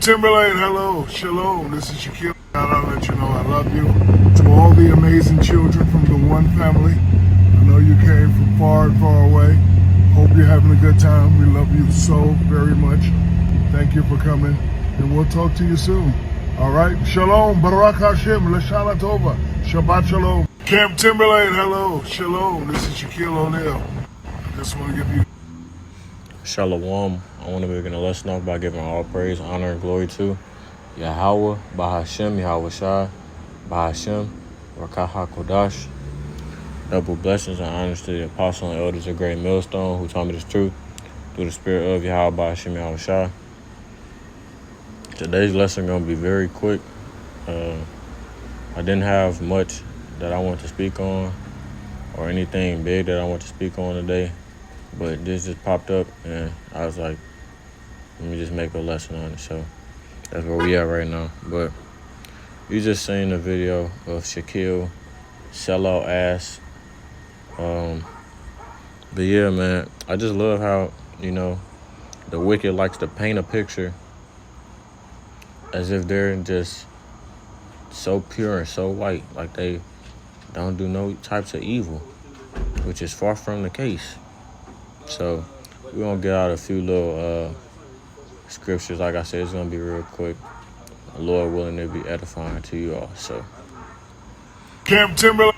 Timberlake, hello, shalom. This is Shaquille. I'll let you know I love you. To all the amazing children from the One Family, I know you came from far and far away. Hope you're having a good time. We love you so very much. Thank you for coming, and we'll talk to you soon. All right, shalom, Barak Hashem, Lashana Tova, Shabbat Shalom. Camp Timberlake, hello, shalom. This is Shaquille O'Neal. I just want to give you Shalom. I want to begin a lesson off by giving all praise, honor, and glory to Yahweh, Bahashem, Yahweh Shai, Bahashem, Rakah HaKodash. Double blessings and honors to the apostle and elders of Great Millstone who taught me this truth through the spirit of Yahweh, Bahashem, Yahweh Shai. Today's lesson going to be very quick. I didn't have much that I want to speak on or anything big that I want to speak on today. But this just popped up, and I was like, let me just make a lesson on it. So that's where we at right now. But you just seen the video of Shaquille, sellout ass. But yeah, man, I just love how, the wicked likes to paint a picture as if they're just so pure and so white, like they don't do no types of evil, which is far from the case. So we're going to get out a few little scriptures. Like I said, it's going to be real quick. Lord willing, it'll be edifying to you all. So, Camp Timberlake.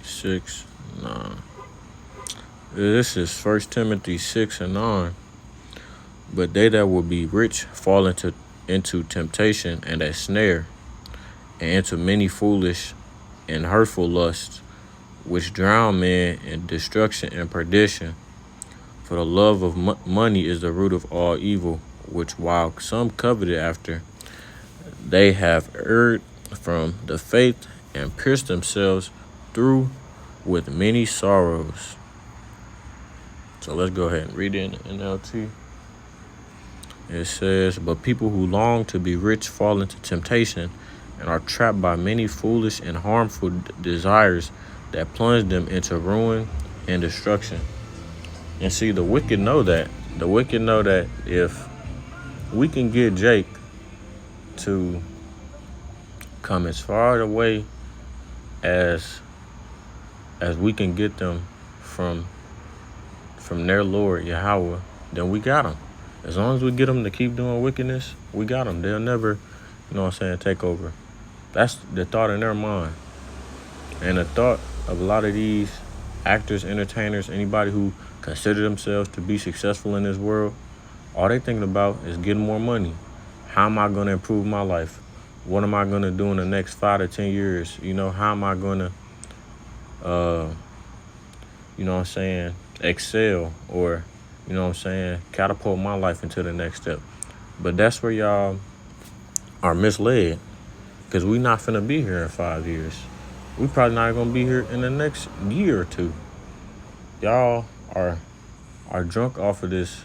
Six, 9. This is 1 Timothy 6:9. But they that will be rich fall into temptation and a snare, and into many foolish and hurtful lusts, which drown men in destruction and perdition. For the love of money is the root of all evil, which while some coveted after, they have erred from the faith and pierced themselves through with many sorrows. So let's go ahead and read it in NLT. It says, but people who long to be rich fall into temptation and are trapped by many foolish and harmful desires that plunge them into ruin and destruction. And see, the wicked know that. The wicked know that if we can get Jake to come as far away as we can get them from their Lord, Yahweh, then we got them. As long as we get them to keep doing wickedness, we got them. They'll never, take over. That's the thought in their mind. And the thought of a lot of these actors, entertainers, anybody who consider themselves to be successful in this world, all they thinking about is getting more money. How am I going to improve my life? What am I going to do in the next 5 to 10 years? How am I going to excel or, catapult my life into the next step. But that's where y'all are misled, because we not finna be here in 5 years. We probably not gonna be here in the next year or two. Y'all are drunk off of this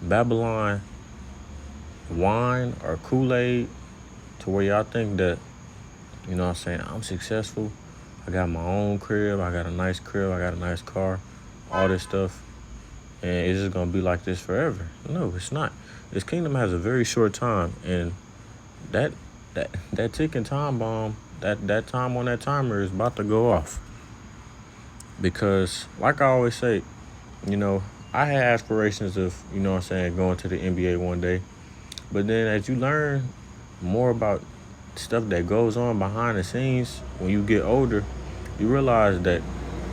Babylon wine or Kool-Aid to where y'all think that, I'm successful. I got my own crib. I got a nice crib. I got a nice car. All this stuff. And it's just going to be like this forever. No, it's not. This kingdom has a very short time. And that ticking time bomb, that time on that timer is about to go off. Because, like I always say, I had aspirations of, going to the NBA one day. But then as you learn more about stuff that goes on behind the scenes when you get older, you realize that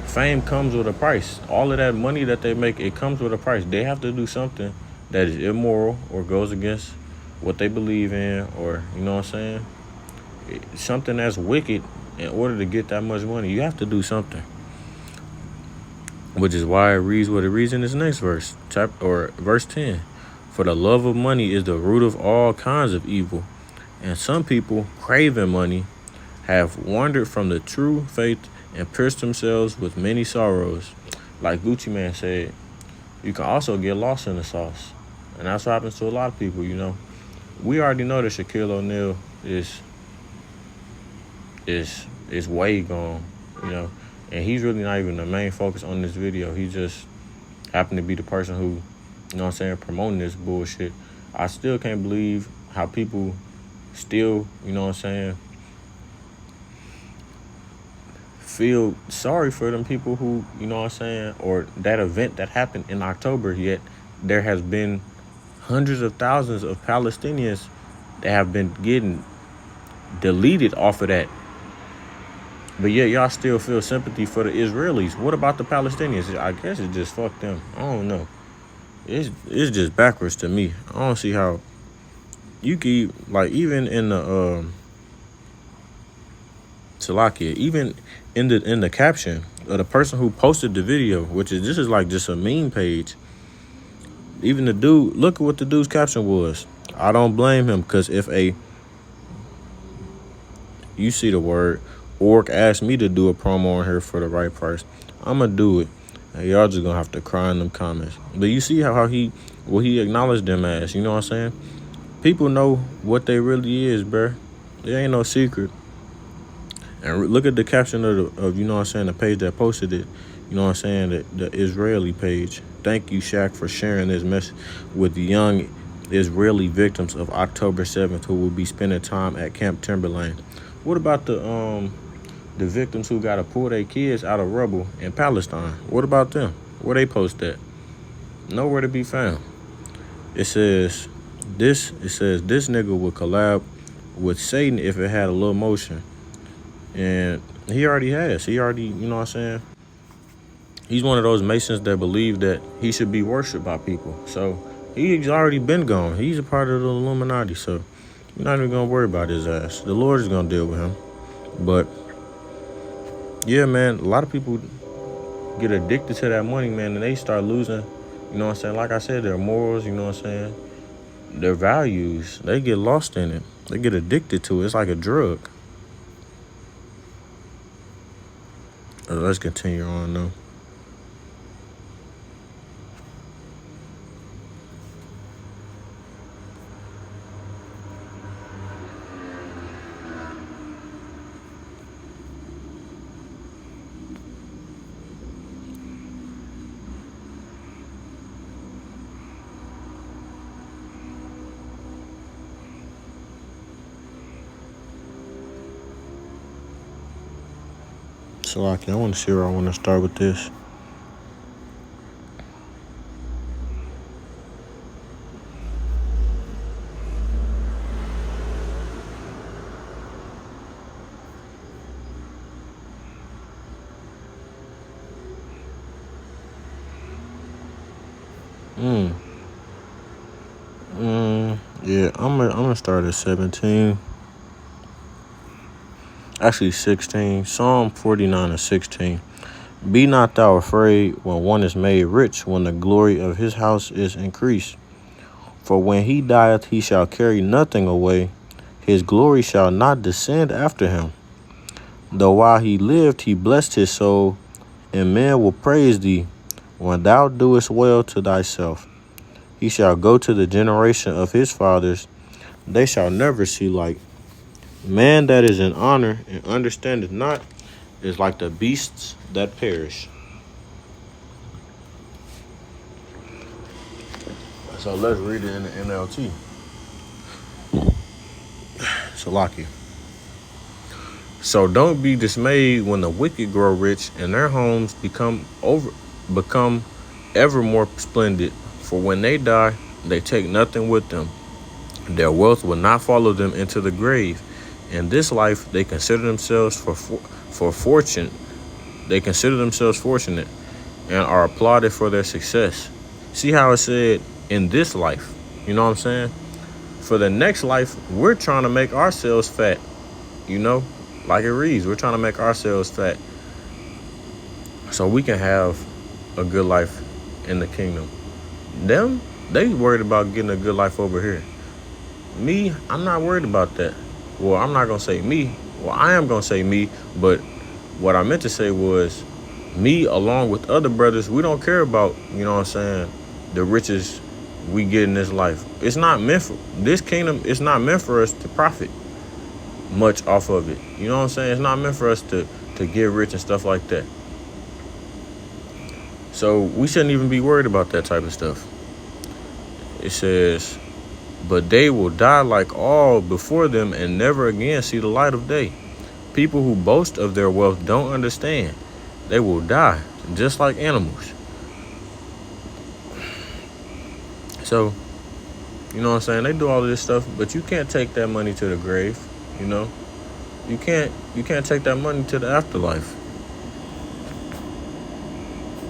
fame comes with a price. All of that money that they make, it comes with a price. They have to do something that is immoral or goes against what they believe in, or, something that's wicked. In order to get that much money, you have to do something. Which is why it reads what it reads in this next verse, verse 10. For the love of money is the root of all kinds of evil. And some people, craving money, have wandered from the true faith and pierced themselves with many sorrows. Like Gucci Mane said, you can also get lost in the sauce. And that's what happens to a lot of people, We already know that Shaquille O'Neal is way gone, And he's really not even the main focus on this video. He just happened to be the person who, promoting this bullshit. I still can't believe how people still, feel sorry for them people who, or that event that happened in October, yet there has been hundreds of thousands of Palestinians that have been getting deleted off of that. But yet y'all still feel sympathy for the Israelis. What about the Palestinians? I guess it just fuck them. I don't know. It's just backwards to me. I don't see how you keep, like, even in the Salakia, even in the caption of the person who posted the video, this is like just a meme page. Even the dude, look at what the dude's caption was. I don't blame him, because if you see the word, Orc asked me to do a promo on here for the right price, I'm going to do it. And y'all just going to have to cry in them comments. But you see how he acknowledged them as, you know what I'm saying? People know what they really is, bruh. There ain't no secret. And look at the caption of the page that posted it. The Israeli page. Thank you, Shaq, for sharing this message with the young Israeli victims of October 7th who will be spending time at Camp Timberlane. What about the victims who got to pull their kids out of rubble in Palestine? What about them? Where they post that? Nowhere to be found. It says this nigga would collab with Satan if it had a little motion. And he already has. He already, he's one of those Masons that believe that he should be worshipped by people. So he's already been gone. He's a part of the Illuminati. So you're not even going to worry about his ass. The Lord is going to deal with him. But yeah, man, a lot of people get addicted to that money, man, and they start losing, like I said, their morals, their values. They get lost in it. They get addicted to it. It's like a drug. Let's continue on, though. So I want to see where I want to start with this. Yeah, I'm gonna start at 17. Actually 16. Psalm 49:16. Be not thou afraid when one is made rich, when the glory of his house is increased. For when he dieth, he shall carry nothing away. His glory shall not descend after him. Though while he lived, he blessed his soul, and men will praise thee when thou doest well to thyself. He shall go to the generation of his fathers. They shall never see light. Man that is in honor and understandeth not is like the beasts that perish. So let's read it in the NLT. Salaki. So don't be dismayed when the wicked grow rich and their homes become ever more splendid. For when they die, they take nothing with them. Their wealth will not follow them into the grave. In this life, they consider themselves for fortune. They consider themselves fortunate and are applauded for their success. See how it said in this life? You know what I'm saying? For the next life, we're trying to make ourselves fat. Like it reads, we're trying to make ourselves fat so we can have a good life in the kingdom. Them, they worried about getting a good life over here. Me, I'm not worried about that. Well, I'm not going to say me. Well, I am going to say me, but what I meant to say was me, along with other brothers, we don't care about, you know what I'm saying, the riches we get in this life. It's not meant for this kingdom. It's not meant for us to profit much off of it. You know what I'm saying? It's not meant for us to get rich and stuff like that. So we shouldn't even be worried about that type of stuff. It says, but they will die like all before them and never again see the light of day. People who boast of their wealth don't understand. They will die just like animals. So, you know what I'm saying? They do all of this stuff, but you can't take that money to the grave, you know? You can't take that money to the afterlife.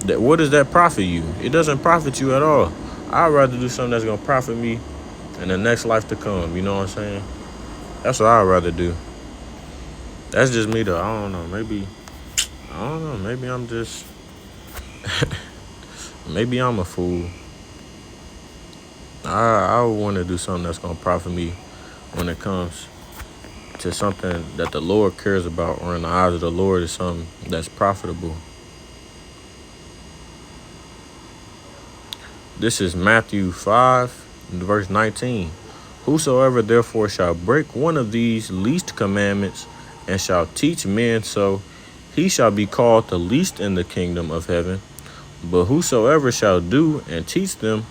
What does that profit you? It doesn't profit you at all. I'd rather do something that's gonna profit me in the next life to come, you know what I'm saying? That's what I'd rather do. That's just me though. I don't know. Maybe I'm just maybe I'm a fool. I would want to do something that's gonna profit me when it comes to something that the Lord cares about, or in the eyes of the Lord is something that's profitable. This is Matthew 5, verse 19. Whosoever therefore shall break one of these least commandments and shall teach men so, he shall be called the least in the kingdom of heaven. But whosoever shall do and teach them,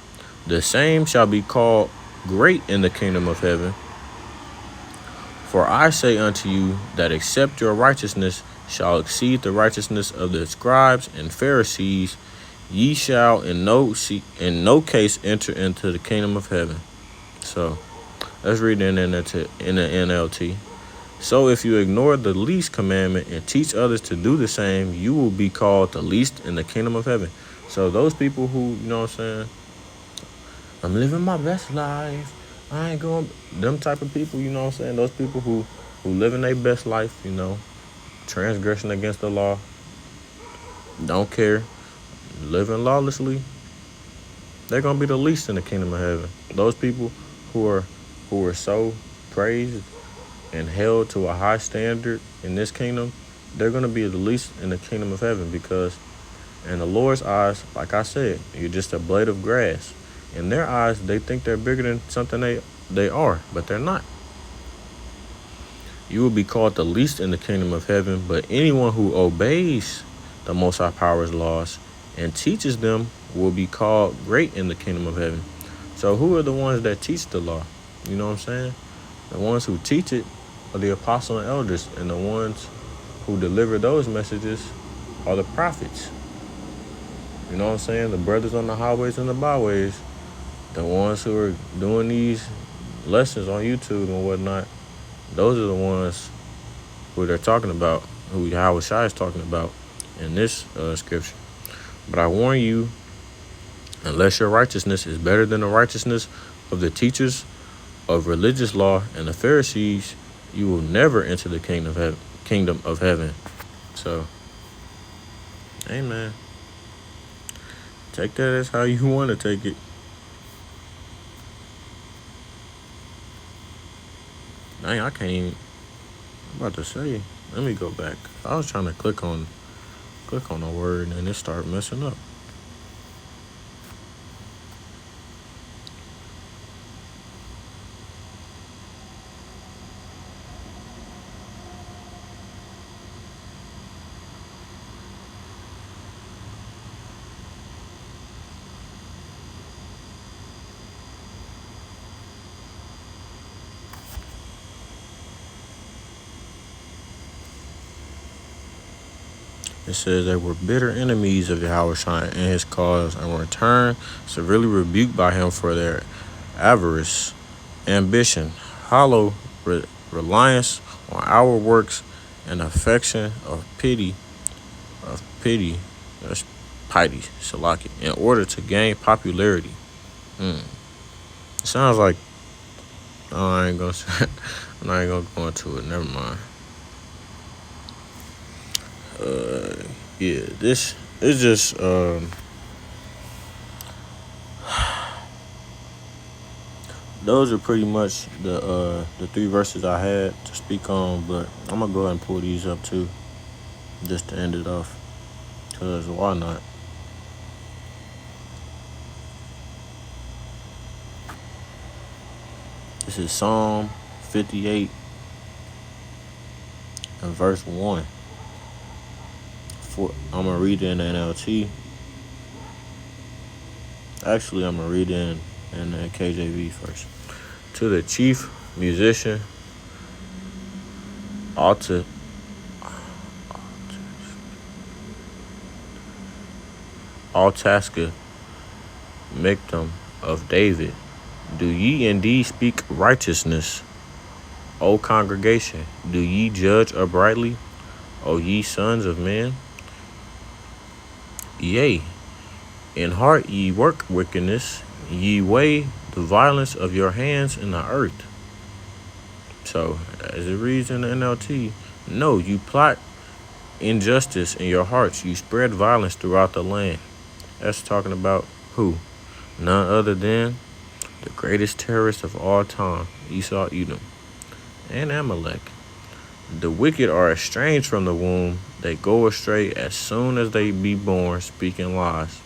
the same shall be called great in the kingdom of heaven. For I say unto you that except your righteousness shall exceed the righteousness of the scribes and Pharisees, ye shall in no case enter into the kingdom of heaven. So let's read it in the NLT. So if you ignore the least commandment and teach others to do the same, you will be called the least in the kingdom of heaven. So those people who, you know what I'm saying, I'm living my best life, I ain't going, them type of people, you know what I'm saying, those people who living their best life, you know, transgression against the law, don't care, living lawlessly, they're going to be the least in the kingdom of heaven. Those people who are so praised and held to a high standard in this kingdom, they're going to be the least in the kingdom of heaven, because in the Lord's eyes, like I said, you're just a blade of grass. In their eyes, they think they're bigger than something they are, but they're not. You will be called the least in the kingdom of heaven, but anyone who obeys the Most High Power's laws and teaches them will be called great in the kingdom of heaven. So who are the ones that teach the law? You know what I'm saying? The ones who teach it are the apostles and elders, and the ones who deliver those messages are the prophets. You know what I'm saying? The brothers on the highways and the byways, the ones who are doing these lessons on YouTube and whatnot, those are the ones who they're talking about, who Yahweh Shai is talking about in this scripture. But I warn you, unless your righteousness is better than the righteousness of the teachers of religious law and the Pharisees, you will never enter the kingdom of heaven. So, amen. Take that as how you want to take it. Dang, I can't even. I'm about to say. Let me go back. I was trying to click on a word and it started messing up. It says they were bitter enemies of Yahweh Shai and his cause, and were in turn severely rebuked by him for their avarice, ambition, hollow reliance on our works, and affection of pity, that's piety, salaki, in order to gain popularity. It sounds like, I'm not even gonna go into it, never mind. Yeah, this is just those are pretty much the three verses I had to speak on, but I'm gonna go ahead and pull these up too, just to end it off. because why not? This is Psalm 58 and verse 1. I'm going to read it in the NLT. Actually, I'm going to read it in the KJV first. To the chief musician, Altaska, Miktam of David, do ye indeed speak righteousness, O congregation? Do ye judge uprightly, O ye sons of men? Yea, in heart ye work wickedness, ye weigh the violence of your hands in the earth. So, as it reads in the NLT, no, you plot injustice in your hearts. You spread violence throughout the land. That's talking about who? None other than the greatest terrorist of all time, Esau, Edom, and Amalek. The wicked are estranged from the womb. They go astray as soon as they be born, speaking lies.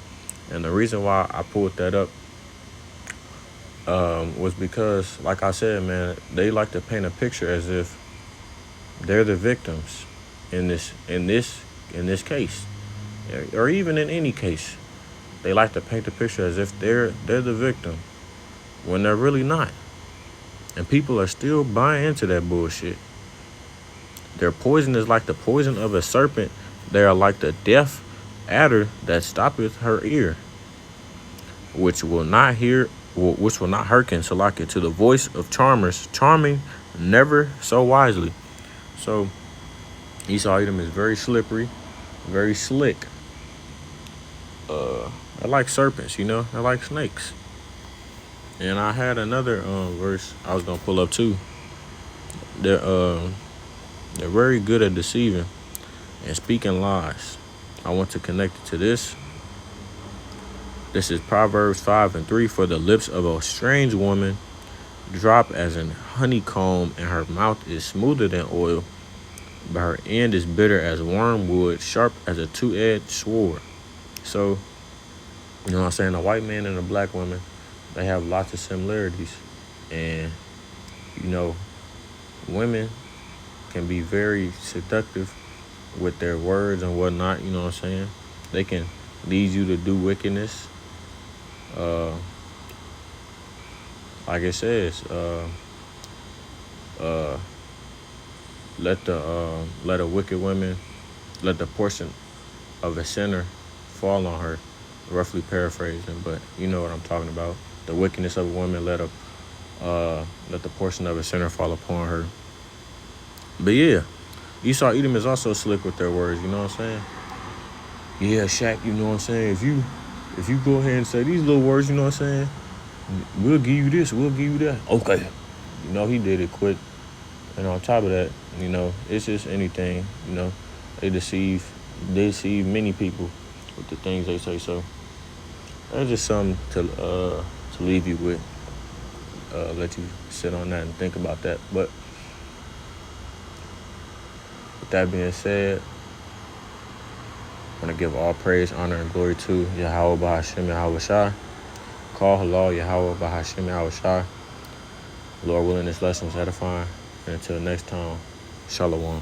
And the reason why I pulled that up was because, like I said, man, they like to paint a picture as if they're the victims in this case, or even in any case. They like to paint the picture as if they're the victim when they're really not. And people are still buying into that bullshit. Their poison is like the poison of a serpent. They are like the deaf adder that stoppeth her ear, which will not hearken to the voice of charmers, charming never so wisely. So Esau Edom is very slippery, very slick. I like serpents, I like snakes. And I had another verse I was gonna pull up too. They're very good at deceiving and speaking lies. I want to connect it to this. This is Proverbs 5:3. For the lips of a strange woman drop as an honeycomb, and her mouth is smoother than oil, but her end is bitter as wormwood, sharp as a two-edged sword. So, you know what I'm saying? A white man and a black woman, they have lots of similarities. And, women can be very seductive with their words and whatnot, you know what I'm saying? They can lead you to do wickedness. Like it says, let a wicked woman, let the portion of a sinner fall on her. Roughly paraphrasing, but you know what I'm talking about. The wickedness of a woman, let the portion of a sinner fall upon her. But yeah, Esau Edom is also slick with their words, you know what I'm saying? Yeah, Shaq, you know what I'm saying? If you go ahead and say these little words, you know what I'm saying? We'll give you this, we'll give you that. Okay. He did it quick. And on top of that, it's just anything, they deceive many people with the things they say. So that's just something to leave you with. Let you sit on that and think about that. But with that being said, I want to give all praise, honor, and glory to Yahweh Bahashim Yahweh Shai. Call halal Yahweh Bahashim Yahweh Shai. Lord willing, this lesson was edifying. And until next time, Shalom.